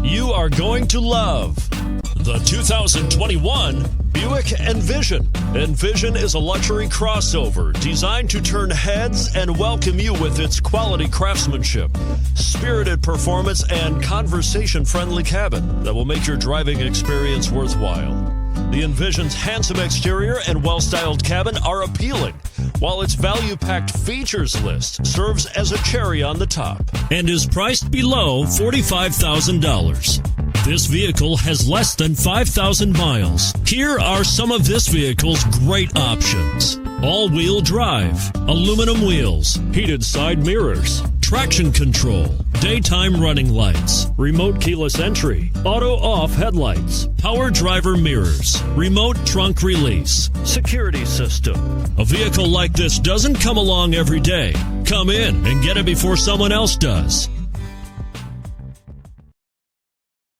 you are going to love the 2021 Buick Envision. Envision is a luxury crossover designed to turn heads and welcome you with its quality craftsmanship, spirited performance, and conversation-friendly cabin that will make your driving experience worthwhile. The Envision's handsome exterior and well-styled cabin are appealing, while its value-packed features list serves as a cherry on the top and is priced below $45,000. This vehicle has less than 5,000 miles. Here are some of this vehicle's great options: all-wheel drive, aluminum wheels, heated side mirrors, traction control, daytime running lights, remote keyless entry, auto-off headlights, power driver mirrors, remote trunk release, security system. A vehicle like this doesn't come along every day. Come in and get it before someone else does.